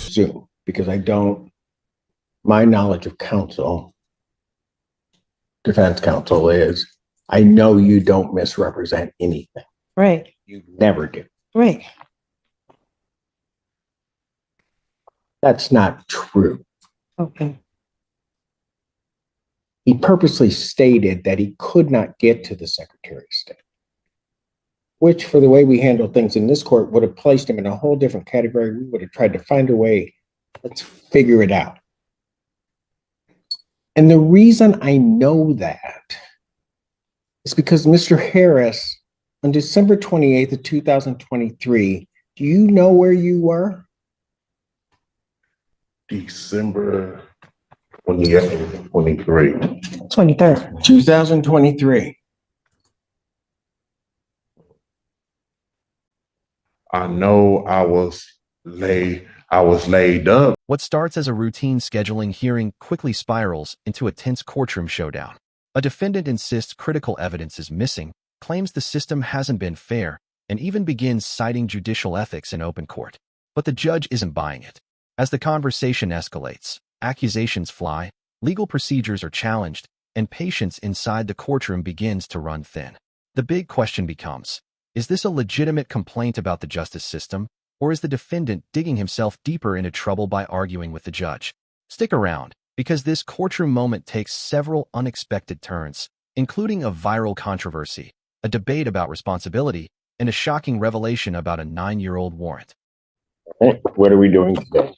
presume, because I don't, my knowledge of counsel, defense counsel is, I know you don't misrepresent anything. Right. You never do. Right. That's not true. Okay. He purposely stated that he could not get to the Secretary of State, which, for the way we handle things in this court, would have placed him in a whole different category. We would have tried to find a way. Let's figure it out. And the reason I know that is because Mr. Harris, on December 28th of 2023, do you know where you were? December 28th, 23. 23rd. 2023. I know I was laid up. What starts as a routine scheduling hearing quickly spirals into a tense courtroom showdown. A defendant insists critical evidence is missing, claims the system hasn't been fair, and even begins citing judicial ethics in open court. But the judge isn't buying it. As the conversation escalates, accusations fly, legal procedures are challenged, and patience inside the courtroom begins to run thin. The big question becomes, is this a legitimate complaint about the justice system, or is the defendant digging himself deeper into trouble by arguing with the judge? Stick around, because this courtroom moment takes several unexpected turns, including a viral controversy, a debate about responsibility, and a shocking revelation about a 9-year-old warrant. What are we doing today?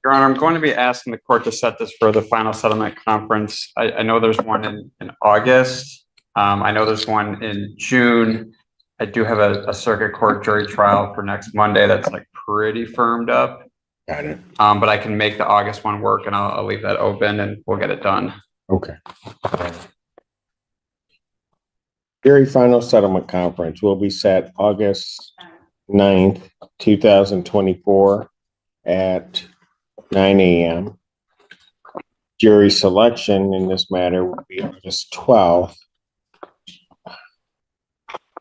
Your Honor, I'm going to be asking the court to set this for the final settlement conference. I know there's one in August. I know there's one in June. I do have a circuit court jury trial for next Monday that's like pretty firmed up. Got it. But I can make the August one work, and I'll leave that open and we'll get it done. Okay. Jury final settlement conference will be set August 9th, 2024 at 9 a.m. Jury selection in this matter will be August 12th,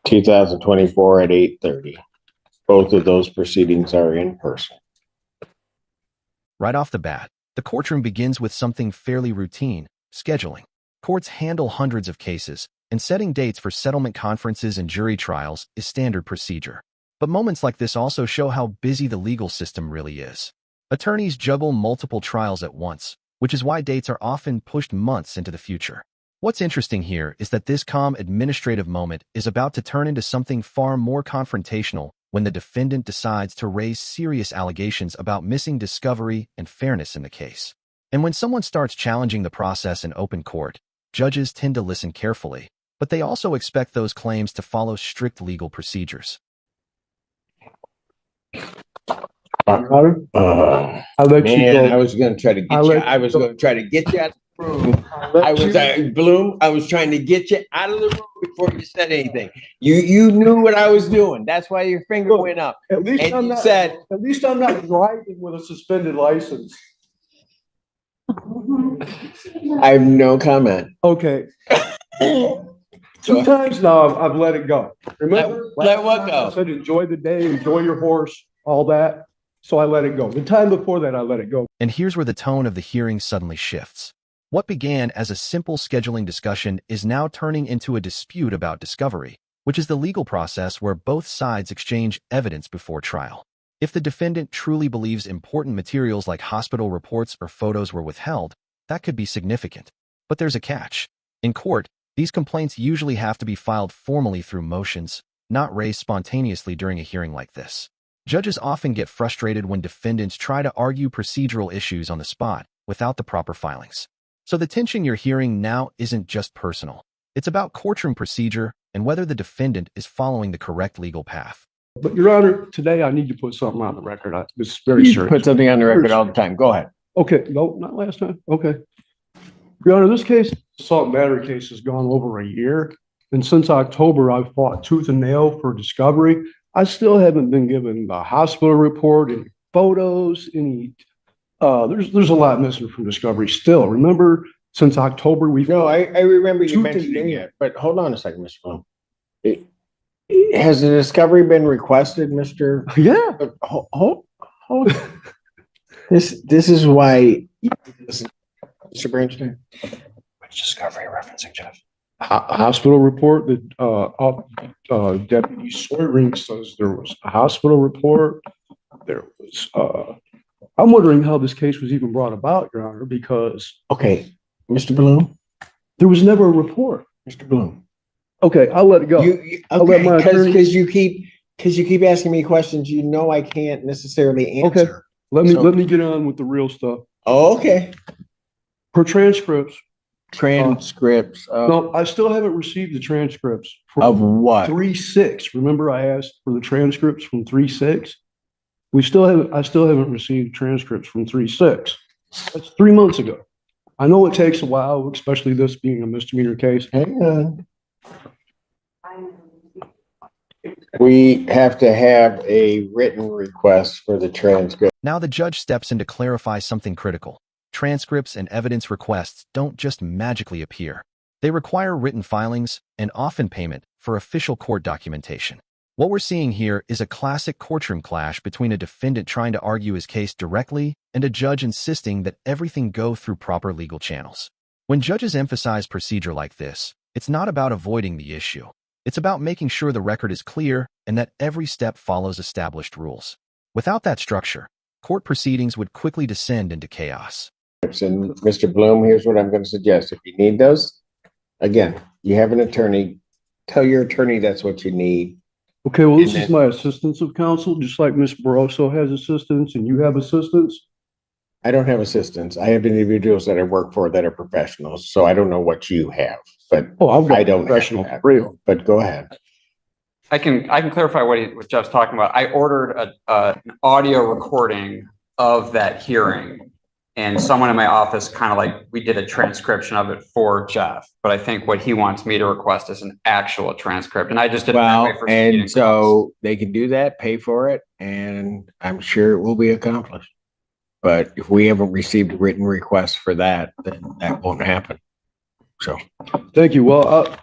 2024 at 8:30. Both of those proceedings are in person. Right off the bat, the courtroom begins with something fairly routine, scheduling. Courts handle hundreds of cases, and setting dates for settlement conferences and jury trials is standard procedure. But moments like this also show how busy the legal system really is. Attorneys juggle multiple trials at once, which is why dates are often pushed months into the future. What's interesting here is that this calm administrative moment is about to turn into something far more confrontational when the defendant decides to raise serious allegations about missing discovery and fairness in the case. And when someone starts challenging the process in open court, judges tend to listen carefully, but they also expect those claims to follow strict legal procedures. I was going to try to get you. I was going to try to get you out of the room. Bloom. I was trying to get you out of the room before you said anything. You knew what I was doing. That's why your finger went up. At least I'm not driving with a suspended license. I have no comment. Okay. 2 times now I've let it go. Remember? Let what go? I said enjoy the day, enjoy your horse, all that. So I let it go. The time before that, I let it go. And here's where the tone of the hearing suddenly shifts. What began as a simple scheduling discussion is now turning into a dispute about discovery, which is the legal process where both sides exchange evidence before trial. If the defendant truly believes important materials like hospital reports or photos were withheld, that could be significant. But there's a catch. In court, these complaints usually have to be filed formally through motions, not raised spontaneously during a hearing like this. Judges often get frustrated when defendants try to argue procedural issues on the spot without the proper filings. So the tension you're hearing now isn't just personal. It's about courtroom procedure and whether the defendant is following the correct legal path. But Your Honor, today I need to put something on the record. This is very serious. Put something on the record all the time. Go ahead. Okay. No, not last time. Okay. Your Honor, this case, assault and battery case, has gone over a year. And since October, I've fought tooth and nail for discovery. I still haven't been given the hospital report, any photos, any, there's a lot missing from discovery still. Remember, since October, we've... No, I remember you mentioning it, but hold on a second, Mr. Bloom. Has the discovery been requested, Mr.? Yeah. hold on. This is why, listen, Mr. Bernstein. Which discovery referencing, Jeff? Hospital report that Deputy Swearing says there was a hospital report. There was, I'm wondering how this case was even brought about, Your Honor, because. Okay, Mr. Bloom. There was never a report. Mr. Bloom. Okay, I'll let it go. Because you keep asking me questions you know I can't necessarily answer. Okay, let me get on with the real stuff. Oh, okay. Per transcripts. No, I still haven't received the transcripts. Of what? 3/6. Remember I asked for the transcripts from 3/6? I still haven't received transcripts from 3/6. That's 3 months ago. I know it takes a while, especially this being a misdemeanor case. Hang on. We have to have a written request for the transcript. Now the judge steps in to clarify something critical. Transcripts and evidence requests don't just magically appear. They require written filings and often payment for official court documentation. What we're seeing here is a classic courtroom clash between a defendant trying to argue his case directly and a judge insisting that everything go through proper legal channels. When judges emphasize procedure like this, it's not about avoiding the issue. It's about making sure the record is clear and that every step follows established rules. Without that structure, court proceedings would quickly descend into chaos. And Mr. Bloom, here's what I'm going to suggest. If you need those, again, you have an attorney. Tell your attorney that's what you need. Okay, well, this is my assistance of counsel, just like Ms. Barroso has assistants and you have assistants. I don't have assistants. I have individuals that I work for that are professionals, so I don't know what you have, but I don't have real. But go ahead. I can clarify what Jeff's talking about. I ordered an audio recording of that hearing, and someone in my office we did a transcription of it for Jeff. But I think what he wants me to request is an actual transcript, and I just did it. And so they can do that, pay for it, and I'm sure it will be accomplished. But if we haven't received a written request for that, then that won't happen. So, thank you. Well,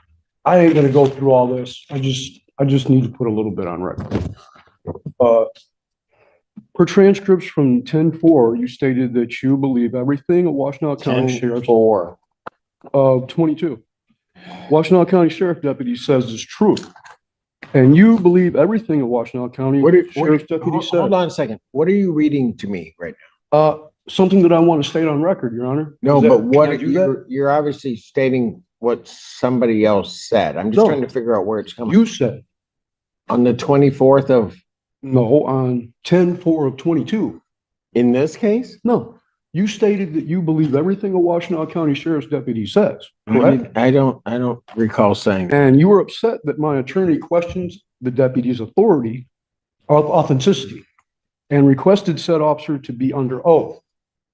I ain't gonna go through all this. I just need to put a little bit on record. Per transcripts from 10-4, you stated that you believe everything a Washtenaw County Sheriff's 22. Washtenaw County Sheriff Deputy says is true. And you believe everything a Washtenaw County Sheriff's Deputy says. Hold on a second. What are you reading to me right now? Something that I want to state on record, Your Honor. No, but what you're obviously stating what somebody else said. I'm just trying to figure out where it's coming. You said on the 24th of. No, on 10-4 of 22. In this case? No. You stated that you believe everything a Washtenaw County Sheriff's Deputy says, correct? I don't recall saying that. And you were upset that my attorney questions the deputy's authenticity and requested said officer to be under oath.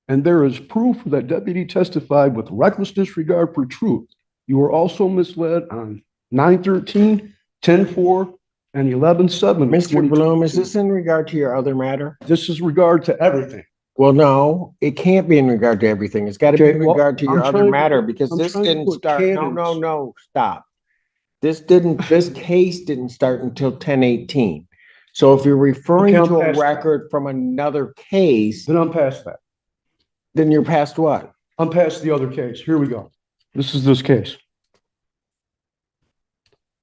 And there is proof that deputy testified with reckless disregard for truth. You were also misled on 9/13, 10/4, and 11/7. Mr. Bloom, is this in regard to your other matter? This is regard to everything. Well, no, it can't be in regard to everything. It's got to be in regard to your other matter because this didn't start. No, stop. This case didn't start until 10/18. So if you're referring to a record from another case, then I'm past that. Then you're past what? I'm past the other case. Here we go. This is this case.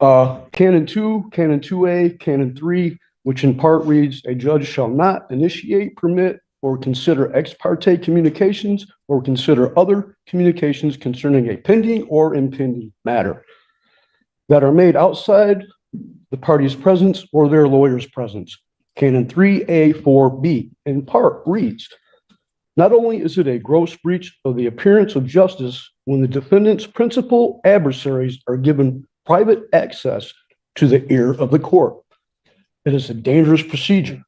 Canon 2, Canon 2A, Canon 3, which in part reads, a judge shall not initiate, permit, or consider ex parte communications or consider other communications concerning a pending or impending matter that are made outside the party's presence or their lawyer's presence. Canon 3A4B in part reads, not only is it a gross breach of the appearance of justice when the defendant's principal adversaries are given private access to the ear of the court. It is a dangerous procedure.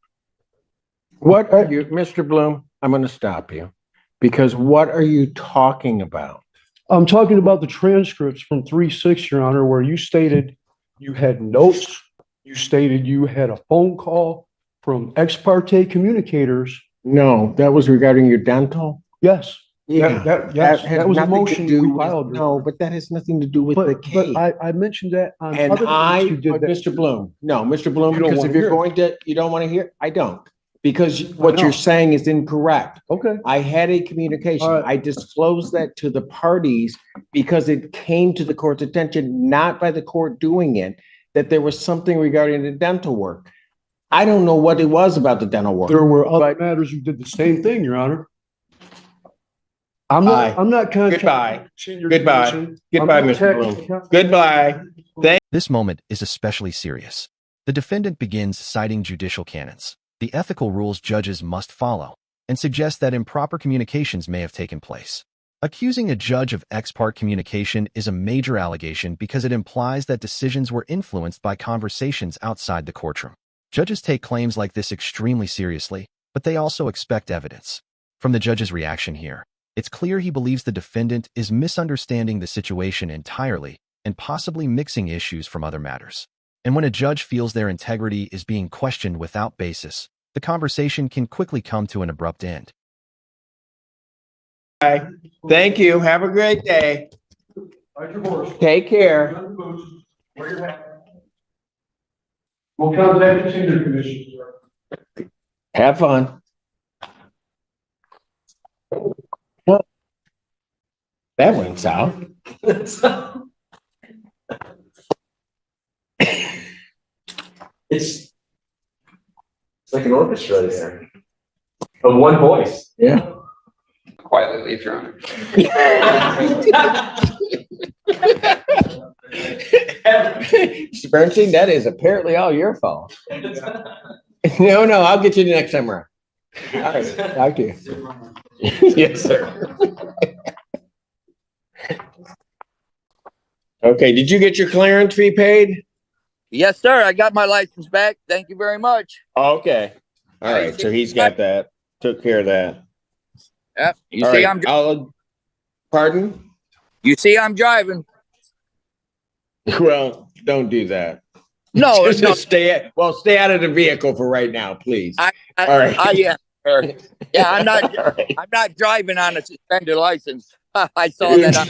What are you, Mr. Bloom? I'm going to stop you because what are you talking about? I'm talking about the transcripts from 3/6, Your Honor, where you stated you had notes. You stated you had a phone call from ex parte communicators. No, that was regarding your dental? Yes. Yeah, that was a motion we filed. No, but that has nothing to do with the case. But I mentioned that on and other Mr. Bloom, no, Mr. Bloom, because if you're going to, you don't want to hear, I don't. because what you're saying is incorrect. Okay. I had a communication. All right. I disclosed that to the parties because it came to the court's attention, not by the court doing it, that there was something regarding the dental work. I don't know what it was about the dental work. There were other matters you did the same thing, Your Honor. I'm not Goodbye. Goodbye. Goodbye, Mr. Bloom. Goodbye. This moment is especially serious. The defendant begins citing judicial canons, the ethical rules judges must follow, and suggests that improper communications may have taken place. Accusing a judge of ex parte communication is a major allegation because it implies that decisions were influenced by conversations outside the courtroom. Judges take claims like this extremely seriously, but they also expect evidence. From the judge's reaction here, it's clear he believes the defendant is misunderstanding the situation entirely and possibly mixing issues from other matters. And when a judge feels their integrity is being questioned without basis, the conversation can quickly come to an abrupt end. Bye. Thank you. Have a great day. Take care. We'll contact the Senior Commission, sir. Have fun. That went south. It's like an orchestra there. Of one voice. Yeah. Quietly leave, Your Honor. Mr. Bernstein, that is apparently all your fault. No, I'll get you next time around. All right, talk to you. Yes, sir. Okay, did you get your clearance fee paid? Yes, sir. I got my license back. Thank you very much. Okay. All right, so he's got that. Took care of that. Yep. You All see, right, pardon? You see, I'm driving. Well, don't do that. No, Just stay out of the vehicle for right now, please. All right. Yeah, sir. Yeah, I'm not. Right. I'm not driving on a suspended license. I saw that.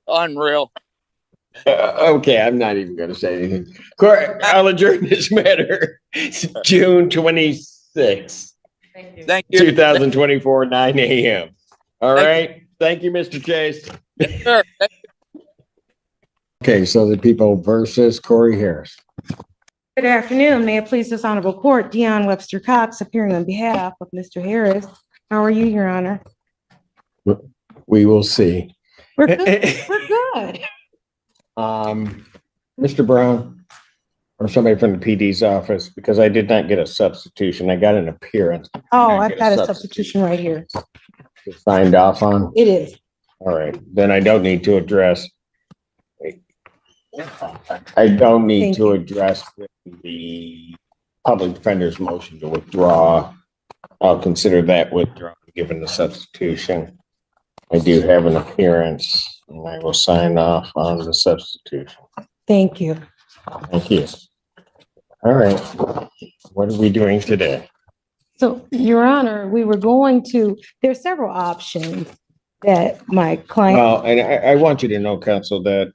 Unreal. Okay, I'm not even going to say anything. Court, I'll adjourn this matter. June 26th. Thank you. 2024, 9 a.m. All right. Thank you, Mr. Chase. Yes, sir. Okay, so the people versus Corey Harris. Good afternoon. May it please this honorable court, Dion Webster Cox appearing on behalf of Mr. Harris. How are you, Your Honor? We will see. We're good. We're good. Mr. Brown or somebody from the PD's office, because I did not get a substitution. I got an appearance. Oh, I've got a substitution right here. Signed off on? It is. All right, then I don't need to address. I don't need to address the public defender's motion to withdraw. I'll consider that withdrawn given the substitution. I do have an appearance and I will sign off on the substitution. Thank you. Thank you. All right. What are we doing today? So, Your Honor, we were going to, there's several options that my client. Well, and I want you to know, counsel, that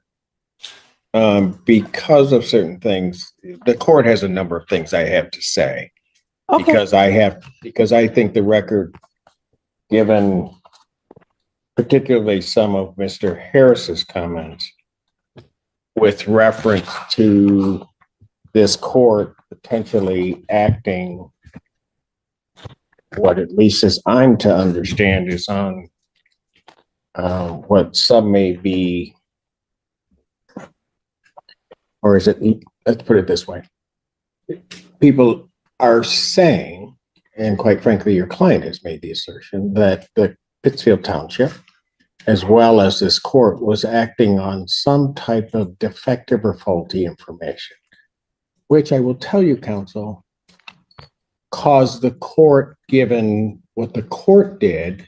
because of certain things, the court has a number of things I have to say. Okay. Because I think the record, given particularly some of Mr. Harris's comments with reference to this court potentially acting what at least as I'm to understand is on what some may be, or is it, let's put it this way. People are saying, and quite frankly, your client has made the assertion that the Pittsfield Township, as well as this court, was acting on some type of defective or faulty information, which I will tell you, counsel, caused the court, given what the court did,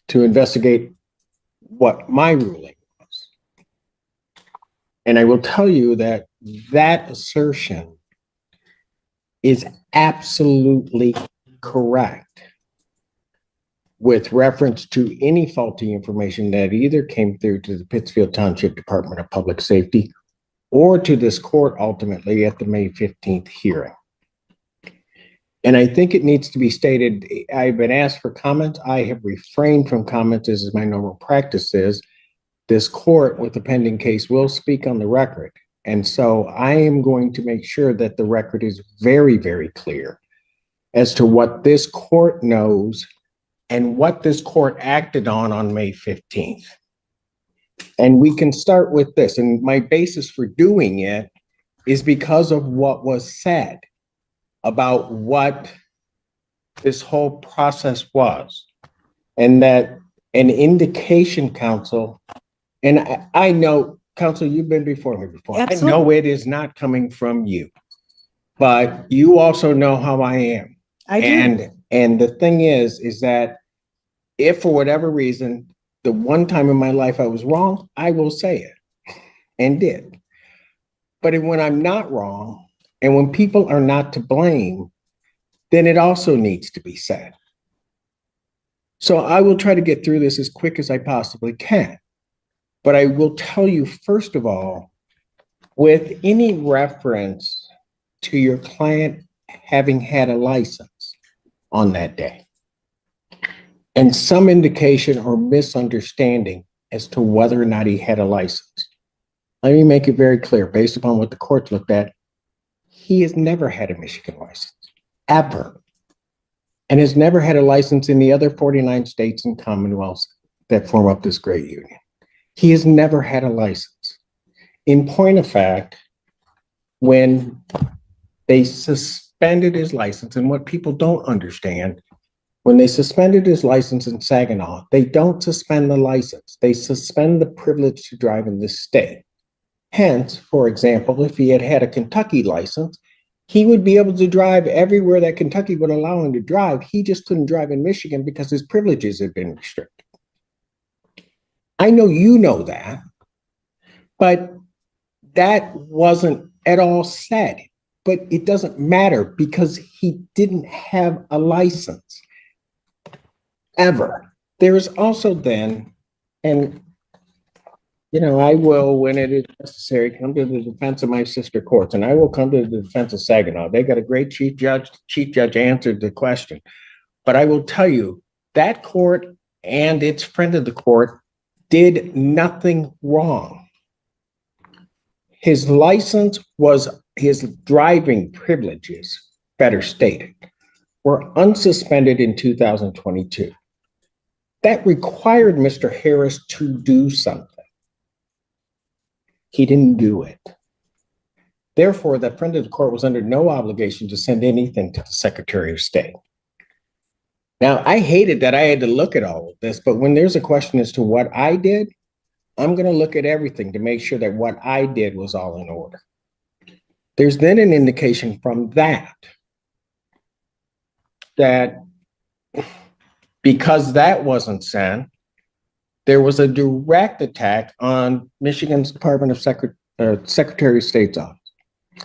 to investigate what my ruling was. And I will tell you that that assertion is absolutely correct with reference to any faulty information that either came through to the Pittsfield Township Department of Public Safety or to this court ultimately at the May 15th hearing. And I think it needs to be stated, I've been asked for comments. I have refrained from comments as my normal practice is. This court with the pending case will speak on the record. And so I am going to make sure that the record is very, very clear as to what this court knows and what this court acted on May 15th. And we can start with this. And my basis for doing it is because of what was said about what this whole process was. And that an indication, counsel, and I know, counsel, you've been before me before. Absolutely. I know it is not coming from you, but you also know how I am. I do. And the thing is that if for whatever reason, the one time in my life I was wrong, I will say it and did. But when I'm not wrong and when people are not to blame, then it also needs to be said. So I will try to get through this as quick as I possibly can. But I will tell you, first of all, with any reference to your client having had a license on that day, and some indication or misunderstanding as to whether or not he had a license. Let me make it very clear, based upon what the court looked at, he has never had a Michigan license, ever, and has never had a license in the other 49 states and commonwealths that form up this great union. He has never had a license. In point of fact, when they suspended his license, and what people don't understand, when they suspended his license in Saginaw, they don't suspend the license. They suspend the privilege to drive in this state. Hence, for example, if he had had a Kentucky license, he would be able to drive everywhere that Kentucky would allow him to drive. He just couldn't drive in Michigan because his privileges had been restricted. I know you know that, but that wasn't at all said. But it doesn't matter because he didn't have a license. Ever. There is also then, and I will, when it is necessary, come to the defense of my sister courts, and I will come to the defense of Saginaw. They got a great chief judge. Chief judge answered the question. But I will tell you, that court and its friend of the court did nothing wrong. His license was, his driving privileges, better stated, were unsuspended in 2022. That required Mr. Harris to do something. He didn't do it. Therefore, that friend of the court was under no obligation to send anything to the Secretary of State. Now, I hated that I had to look at all of this, but when there's a question as to what I did, I'm going to look at everything to make sure that what I did was all in order. There's then an indication from that because that wasn't sent, there was a direct attack on Michigan's Department of Secretary of State's office,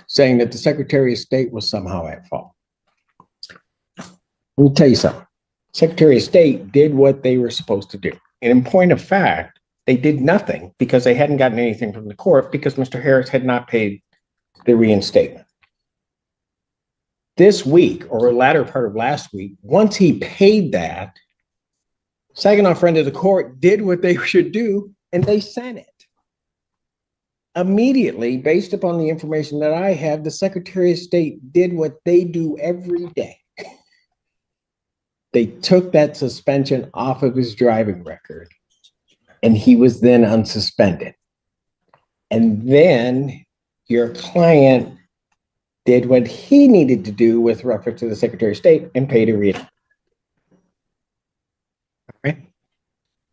saying that the Secretary of State was somehow at fault. Let me tell you something. Secretary of State did what they were supposed to do. And in point of fact, they did nothing because they hadn't gotten anything from the court because Mr. Harris had not paid the reinstatement. This week, or the latter part of last week, once he paid that, Saginaw friend of the court did what they should do, and they sent it. Immediately, based upon the information that I have, the Secretary of State did what they do every day. They took that suspension off of his driving record, and he was then unsuspended. And then your client did what he needed to do with reference to the Secretary of State and paid a reinstatement. All right.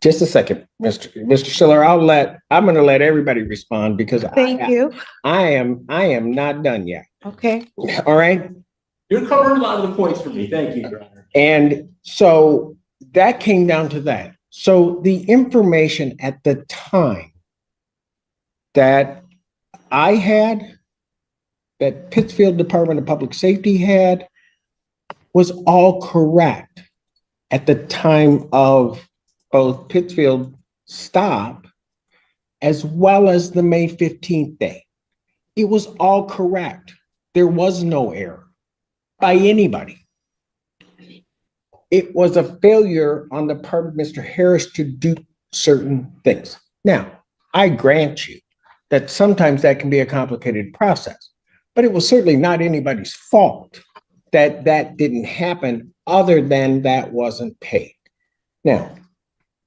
Just a second, Mr. Schiller. I'm going to let everybody respond because Thank you. I am not done yet. Okay. All right. You're covering a lot of the points for me. Thank you, Your Honor. And so that came down to that. So the information at the time that I had, that Pittsfield Department of Public Safety had, was all correct at the time of both Pittsfield stop as well as the May 15th day. It was all correct. There was no error by anybody. it was a failure on the part of Mr. Harris to do certain things. Now, I grant you that sometimes that can be a complicated process, but it was certainly not anybody's fault that that didn't happen other than that wasn't paid. Now,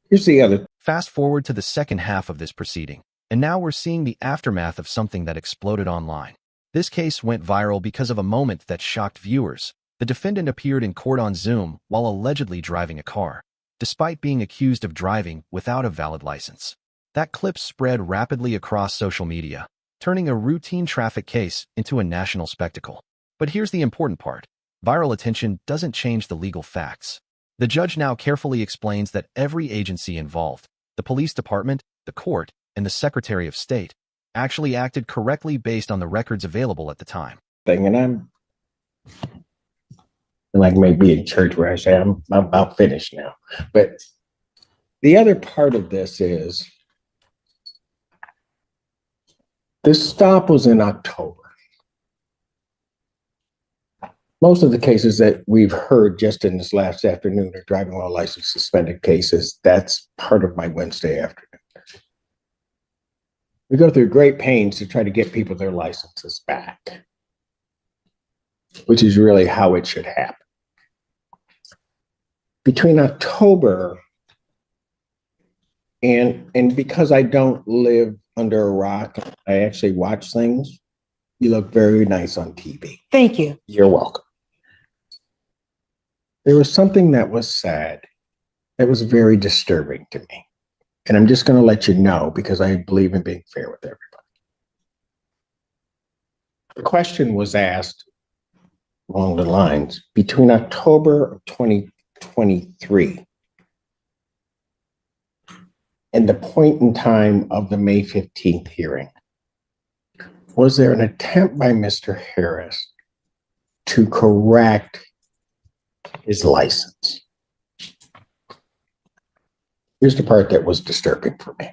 here's the other. Fast forward to the second half of this proceeding, and now we're seeing the aftermath of something that exploded online. This case went viral because of a moment that shocked viewers. The defendant appeared in court on Zoom while allegedly driving a car, despite being accused of driving without a valid license. That clip spread rapidly across social media, turning a routine traffic case into a national spectacle. But here's the important part. Viral attention doesn't change the legal facts. The judge now carefully explains that every agency involved, the police department, the court, and the Secretary of State, actually acted correctly based on the records available at the time. And I'm like maybe in church where I say I'm about finished now. But the other part of this is this stop was in October. Most of the cases that we've heard just in this last afternoon are driving while license suspended cases. That's part of my Wednesday afternoon. We go through great pains to try to get people their licenses back, which is really how it should happen. Between October and because I don't live under a rock, I actually watch things. You look very nice on TV. Thank you. You're welcome. There was something that was sad, that was very disturbing to me. And I'm just going to let you know because I believe in being fair with everybody. The question was asked along the lines, between October of 2023 and the point in time of the May 15th hearing, was there an attempt by Mr. Harris to correct his license? Here's the part that was disturbing for me,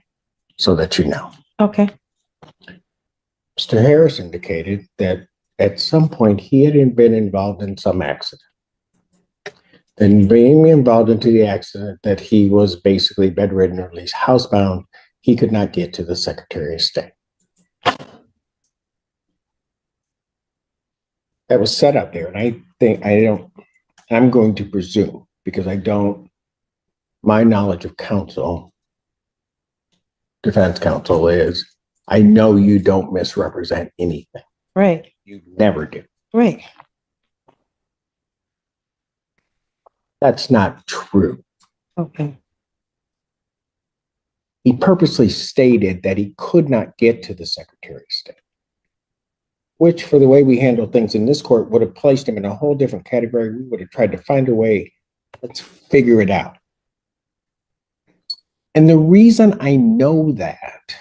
so that you know. Okay. Mr. Harris indicated that at some point he had been involved in some accident. And being involved into the accident, that he was basically bedridden or at least housebound, he could not get to the Secretary of State. That was set up there, and I'm going to presume, because my knowledge of counsel, defense counsel is, I know you don't misrepresent anything. Right. You never do. Right. That's not true. Okay. He purposely stated that he could not get to the Secretary of State, which, for the way we handle things in this court, would have placed him in a whole different category. We would have tried to find a way, let's figure it out. And the reason I know that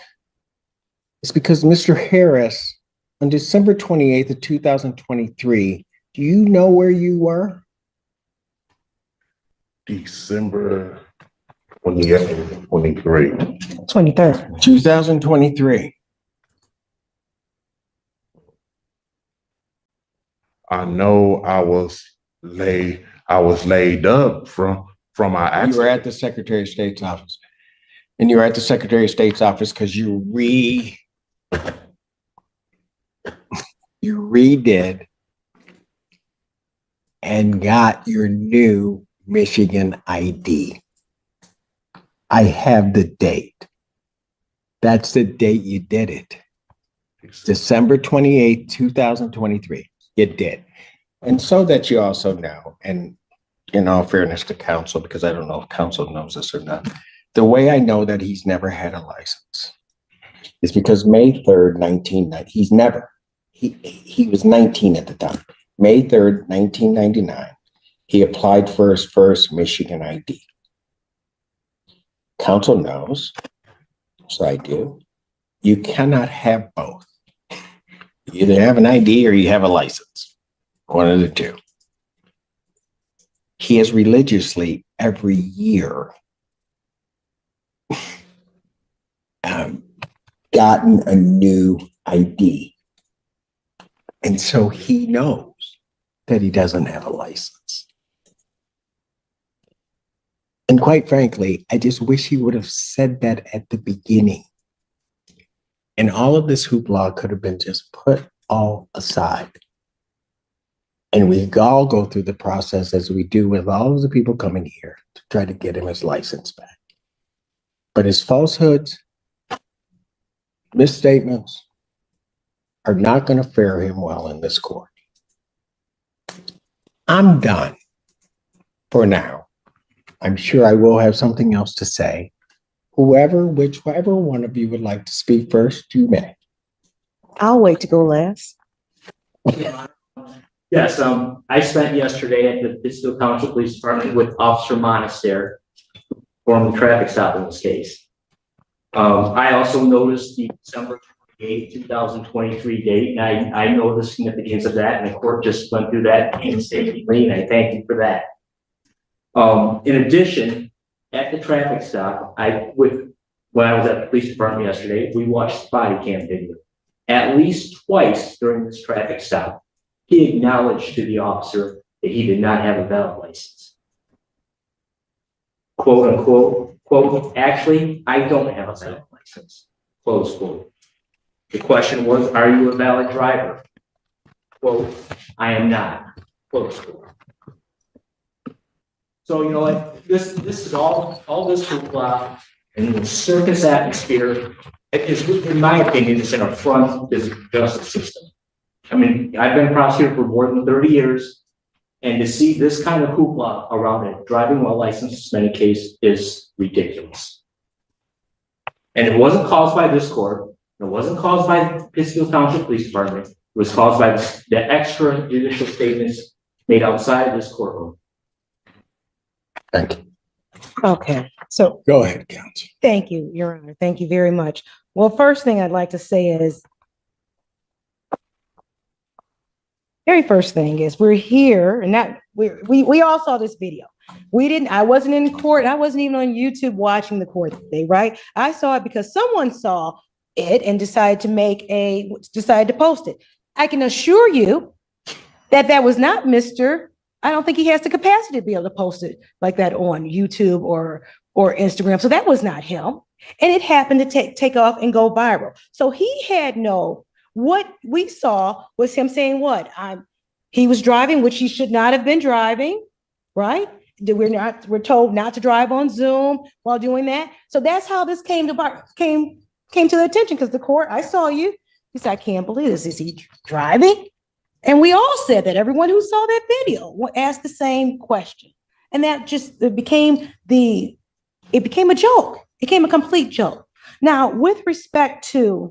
is because Mr. Harris, on December 28th of 2023, do you know where you were? December 28th, 23. 23rd. 2023. I know I was laid up from my accident. You were at the Secretary of State's office. And you were at the Secretary of State's office because you redid and got your new Michigan ID. I have the date. That's the date you did it. December 28th, 2023. You did. And so that you also know, and in all fairness to counsel, because I don't know if counsel knows this or not, the way I know that he's never had a license is because May 3rd, he was 19 at the time. May 3rd, 1999, he applied for his first Michigan ID. Counsel knows, so I do, you cannot have both. You either have an ID or you have a license, one of the two. He has religiously every year gotten a new ID. And so he knows that he doesn't have a license. And quite frankly, I just wish he would have said that at the beginning. And all of this hoopla could have been just put all aside. And we all go through the process as we do with all of the people coming here to try to get him his license back. But his falsehoods, misstatements are not going to fare him well in this court. I'm done for now. I'm sure I will have something else to say. Whichever one of you would like to speak first, you may. I'll wait to go last. Yes, I spent yesterday at the Pittsfield Township Police Department with Officer Monaster performing the traffic stop in this case. I also noticed the December 28, 2023 date, and I know the significance of that, and the court just went through that painstakingly, and I thank you for that. In addition, at the traffic stop, when I was at the police department yesterday, we watched body cam video. At least twice during this traffic stop, he acknowledged to the officer that he did not have a valid license. Quote unquote, quote, actually, I don't have a valid license, close quote. The question was, are you a valid driver? Quote, I am not, close quote. So, you know what, this is all this hoopla and the circus atmosphere is, in my opinion, is an affront to the justice system. I mean, I've been a prosecutor for more than 30 years, and to see this kind of hoopla around a driving while licensed suspended case is ridiculous. And it wasn't caused by this court. It wasn't caused by the Pittsfield Township Police Department. It was caused by the extra judicial statements made outside this courtroom. Thank you. Okay, so. Go ahead, counsel. Thank you, Your Honor. Thank you very much. Well, first thing I'd like to say is, very first thing is we're here and that we all saw this video. I wasn't in court. I wasn't even on YouTube watching the court today, right? I saw it because someone saw it and decided to post it. I can assure you that was not Mr. I don't think he has the capacity to be able to post it like that on YouTube or Instagram. So that was not him. And it happened to take off and go viral. So he had what we saw was him saying what? He was driving, which he should not have been driving, right? We're told not to drive on Zoom while doing that. So that's how this came to the attention, because the court, I saw you. He said, I can't believe this. Is he driving? And we all said that. Everyone who saw that video asked the same question. And that just became a joke. It became a complete joke. Now, with respect to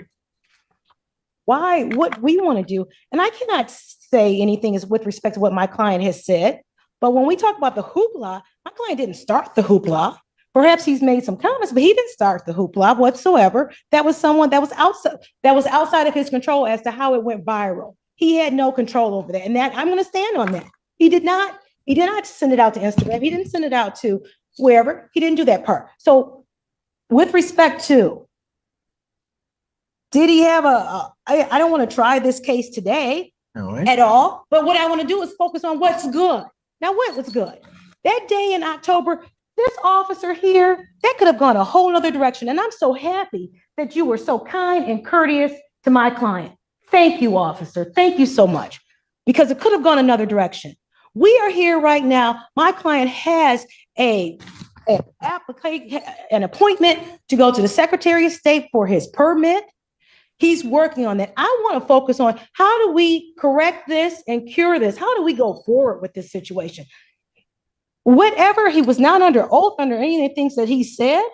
what we want to do, and I cannot say anything is with respect to what my client has said, but when we talk about the hoopla, my client didn't start the hoopla. Perhaps he's made some comments, but he didn't start the hoopla whatsoever. That was someone that was outside of his control as to how it went viral. He had no control over that, and that I'm going to stand on that. He did not send it out to Instagram. He didn't send it out to wherever. He didn't do that part. So, with respect to, did he have I don't want to try this case today at all, but what I want to do is focus on what's good. Now, what was good? That day in October, this officer here, that could have gone a whole other direction. And I'm so happy that you were so kind and courteous to my client. Thank you, officer. Thank you so much, because it could have gone another direction. We are here right now. My client has an appointment to go to the Secretary of State for his permit. He's working on that. I want to focus on how do we correct this and cure this? How do we go forward with this situation? Whatever, he was not under oath under any of the things that he said.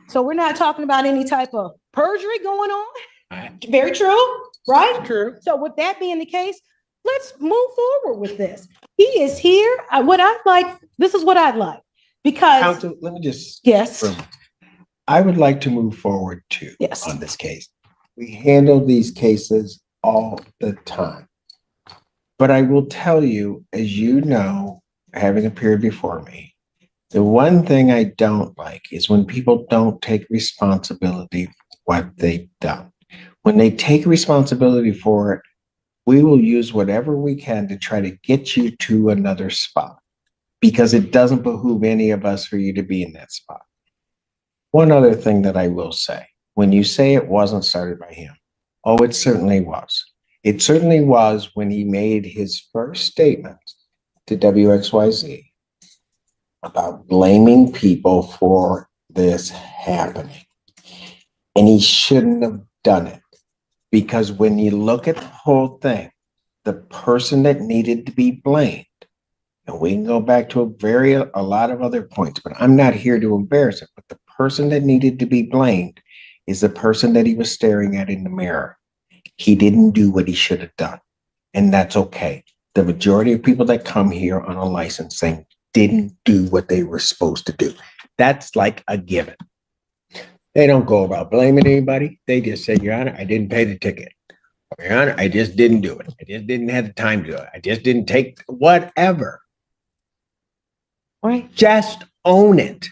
So we're not talking about any type of perjury going on. Very true, right? True. So with that being the case, let's move forward with this. He is here. This is what I'd like. Because counsel, let me just. Yes. I would like to move forward too. Yes. On this case. We handle these cases all the time. But I will tell you, as you know, having appeared before me, the one thing I don't like is when people don't take responsibility for what they've done. When they take responsibility for it, we will use whatever we can to try to get you to another spot. because it doesn't behoove any of us for you to be in that spot. One other thing that I will say, when you say it wasn't started by him, oh, it certainly was. It certainly was when he made his first statement to WXYZ about blaming people for this happening. And he shouldn't have done it, because when you look at the whole thing, the person that needed to be blamed, and we can go back to a lot of other points, but I'm not here to embarrass it, but the person that needed to be blamed is the person that he was staring at in the mirror. He didn't do what he should have done, and that's okay. The majority of people that come here on a licensing didn't do what they were supposed to do. That's like a given. They don't go about blaming anybody. They just say, Your Honor, I didn't pay the ticket. Your Honor, I just didn't do it. I just didn't have the time to do it. I just didn't take whatever. Right. Just own it.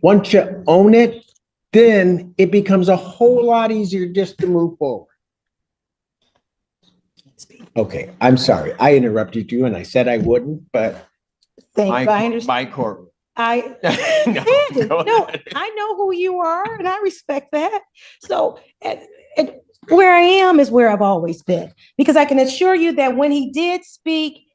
Once you own it, then it becomes a whole lot easier just to move forward. Okay, I'm sorry. I interrupted you and I said I wouldn't, but I understand. my court. I I know who you are, and I respect that. So, and where I am is where I've always been, because I can assure you that when he did speak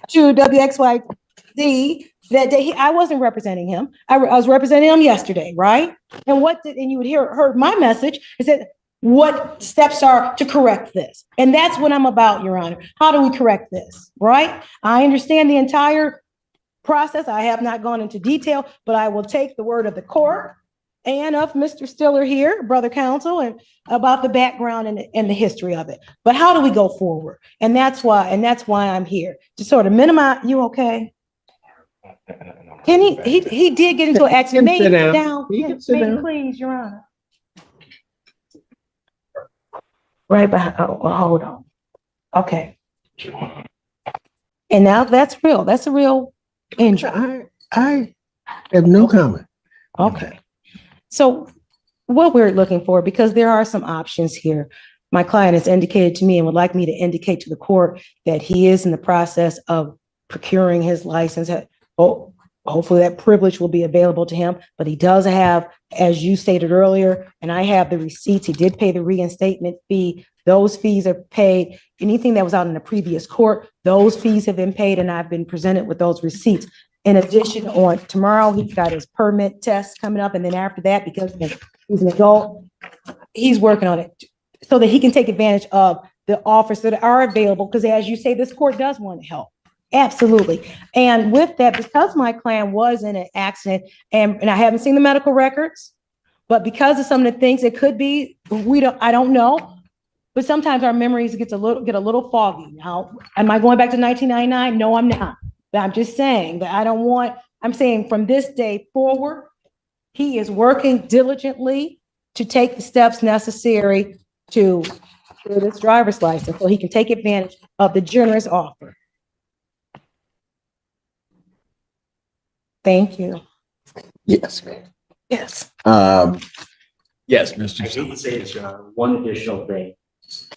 to WXYZ that day, I wasn't representing him. I was representing him yesterday, right? And you would heard my message. It said, what steps are to correct this? And that's what I'm about, Your Honor. How do we correct this, right? I understand the entire process. I have not gone into detail, but I will take the word of the court and of Mr. Stiller here, brother counsel, and about the background and the history of it. But how do we go forward? And that's why I'm here to sort of minimize. You okay? Can he did get into an accident. Sit down. Please, Your Honor. Right behind. Oh, well, hold on. Okay. And now that's real. That's a real injury. I have no comment. Okay. So what we're looking for, because there are some options here, my client has indicated to me and would like me to indicate to the court that he is in the process of procuring his license. Hopefully that privilege will be available to him, but he does have, as you stated earlier, and I have the receipts, he did pay the reinstatement fee. Those fees are paid. Anything that was out in the previous court, those fees have been paid, and I've been presented with those receipts. In addition, on tomorrow, he's got his permit test coming up, and then after that, because he's an adult, he's working on it so that he can take advantage of the offers that are available, because as you say, this court does want to help. Absolutely. And with that, because my client was in an accident, and I haven't seen the medical records, but because of some of the things it could be, I don't know. But sometimes our memories get a little foggy. Now, am I going back to 1999? No, I'm not. But I'm just saying that I'm saying from this day forward, he is working diligently to take the steps necessary to get this driver's license so he can take advantage of the generous offer. Thank you. Yes, ma'am. Yes. Yes, Mr. I need to say this, one additional thing.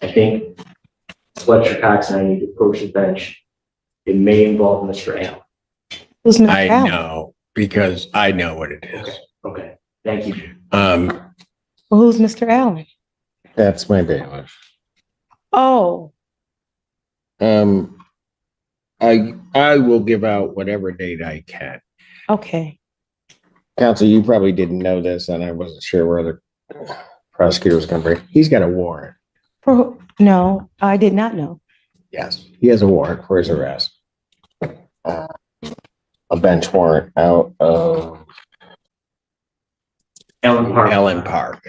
I think Fletcher Cox and I need to approach the bench. It may involve Mr. Allen. Who's Mr. I Allen? know, because I know what it is. Okay. Thank you. Well, who's Mr. Allen? That's my bailiff. Oh. I will give out whatever date I can. Okay. Counsel, you probably didn't know this, and I wasn't sure where the prosecutor was going to bring. He's got a warrant. No, I did not know. Yes, he has a warrant for his arrest. A bench warrant out of Allen Park.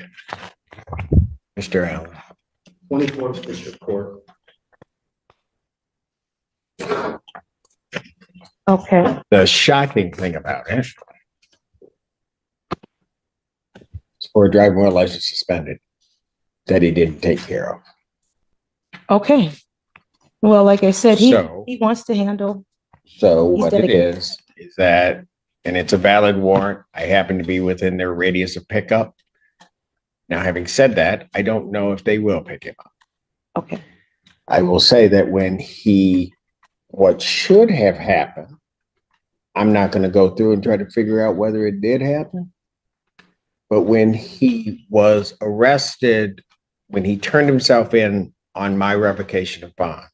Mr. Allen. 24th District Court. Okay. The shocking thing about it is for a driving while license suspended that he didn't take care of. Okay. Well, like I said, he wants to handle. So what it is that, and it's a valid warrant. I happen to be within their radius of pickup. Now, having said that, I don't know if they will pick him up. Okay. I will say that what should have happened I'm not going to go through and try to figure out whether it did happen. But when he was arrested, when he turned himself in on my revocation of bond,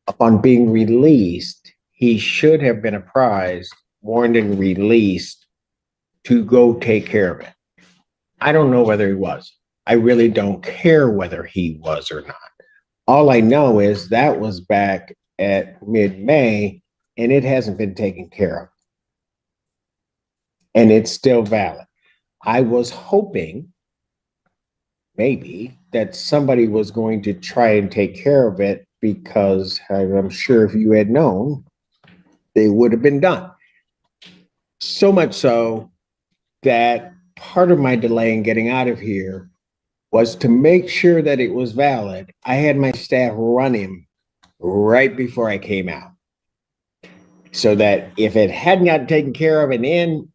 upon being released, he should have been apprised, warned, and released to go take care of it. I don't know whether he was. I really don't care whether he was or not. All I know is that was back at mid-May, and it hasn't been taken care of. And it's still valid. I was hoping maybe that somebody was going to try and take care of it, because I'm sure if you had known, they would have been done. So much so that part of my delay in getting out of here was to make sure that it was valid. I had my staff run him right before I came out, so that if it hadn't gotten taken care of and in,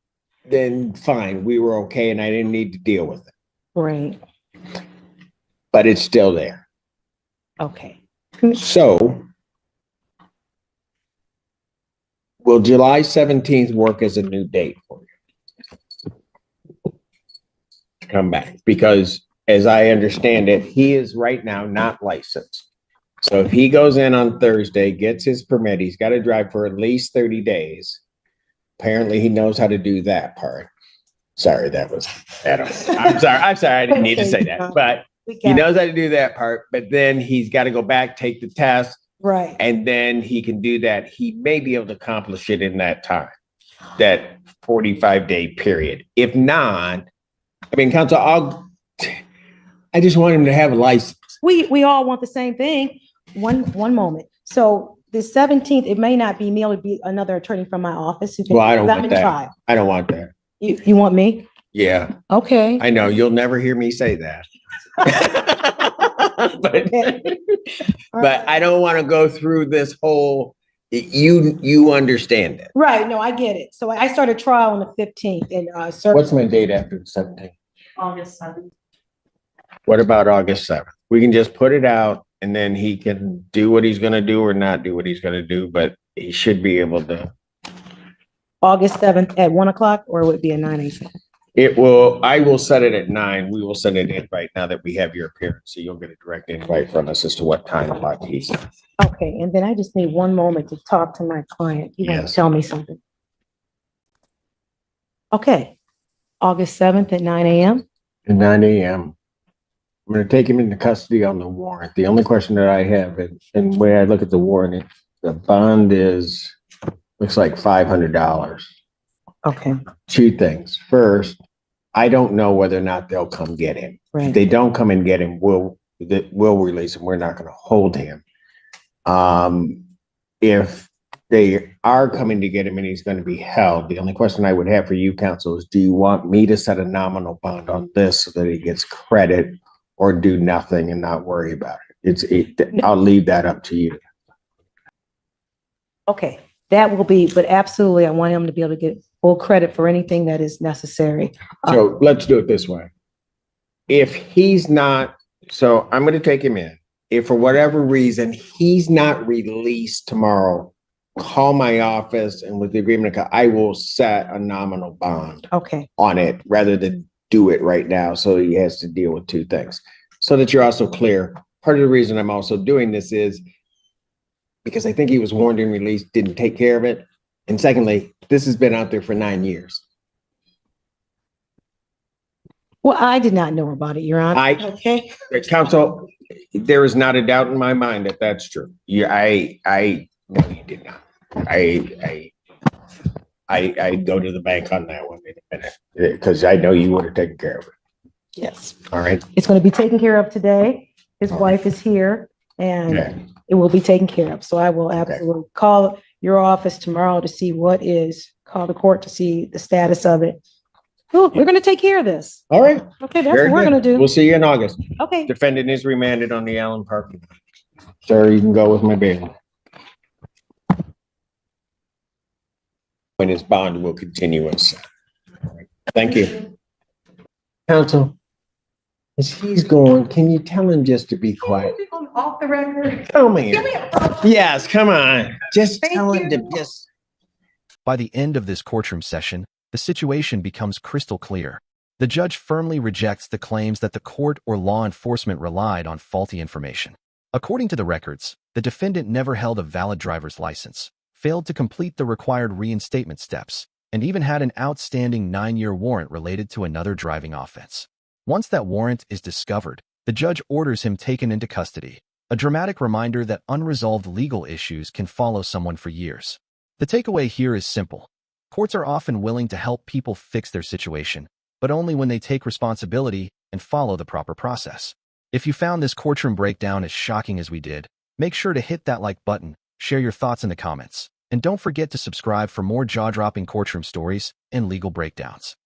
then fine, we were okay and I didn't need to deal with it. Right. But it's still there. Okay. So will July 17th work as a new date for you to come back? Because as I understand it, he is right now not licensed. So if he goes in on Thursday, gets his permit, he's got to drive for at least 30 days. Apparently he knows how to do that part. Sorry, that was, I'm sorry, I didn't need to say that, but he knows how to do that part, but then he's got to go back, take the test. Right. And then he can do that. He may be able to accomplish it in that time, that 45-day period. If not, I mean, counsel, I just want him to have a license. We all want the same thing. One moment. So the 17th, it may not be me, it'll be another attorney from my office who can. Well, I don't want that. Trial. I don't want that. You want me? Yeah. Okay. I know you'll never hear me say that. but I don't want to go through this whole. You understand it, right? No, I get it. So I started trial on the 15th, and what's my date after the 17th? August 7th. What about August 7th? We can just put it out, and then he can do what he's going to do or not do what he's going to do, but he should be able to. August 7th at 1 o'clock, or would it be at 9 a.m.? It will. I will set it at 9. We will send an invite now that we have your appearance, so you'll get a direct invite from us as to what time block he's. Okay, and then I just need one moment to talk to my client. You want to tell me something? Okay, August 7th at 9 a.m. At 9 a.m. I'm going to take him into custody on the warrant. The only question that I have, and the way I look at the warrant, the bond looks like $500. Okay. Two things. First, I don't know whether or not they'll come get him. Right. If they don't come and get him, we'll release him. We're not going to hold him. If they are coming to get him and he's going to be held, the only question I would have for you, counsel, is do you want me to set a nominal bond on this so that he gets credit, or do nothing and not worry about it? I'll leave that up to you. Okay. That will be, but absolutely, I want him to be able to get full credit for anything that is necessary. So let's do it this way. If he's not, so I'm going to take him in. If for whatever reason he's not released tomorrow, call my office, and with the agreement, I will set a nominal bond on it rather than do it right now. So he has to deal with two things. So that you're also clear. Part of the reason I'm also doing this is because I think he was warned and released, didn't take care of it. And secondly, this has been out there for 9 years. Well, I did not know about it, Your Honor. Okay. Counsel, there is not a doubt in my mind that that's true. Yeah, I no, you did not. I go to the bank on that one in a minute because I know you would have taken care of it. Yes. All right. It's going to be taken care of today. His wife is here, and it will be taken care of. So I will absolutely call your office tomorrow to see call the court to see the status of it. We're going to take care of this. All right. Okay, that's what we're going to do. We'll see you in August. Okay. Defendant is remanded on the Allen parking. Sir, you can go with my bail. When his bond will continue as. Thank you. Counsel, as he's going, can you tell him just to be quiet? Off the record. Tell me. Yes, come on. Just tell him to just. By the end of this courtroom session, the situation becomes crystal clear. The judge firmly rejects the claims that the court or law enforcement relied on faulty information. According to the records, the defendant never held a valid driver's license, failed to complete the required reinstatement steps, and even had an outstanding 9-year warrant related to another driving offense. Once that warrant is discovered, the judge orders him taken into custody, a dramatic reminder that unresolved legal issues can follow someone for years. The takeaway here is simple. Courts are often willing to help people fix their situation, but only when they take responsibility and follow the proper process. If you found this courtroom breakdown as shocking as we did, make sure to hit that like button, share your thoughts in the comments, and don't forget to subscribe for more jaw-dropping courtroom stories and legal breakdowns.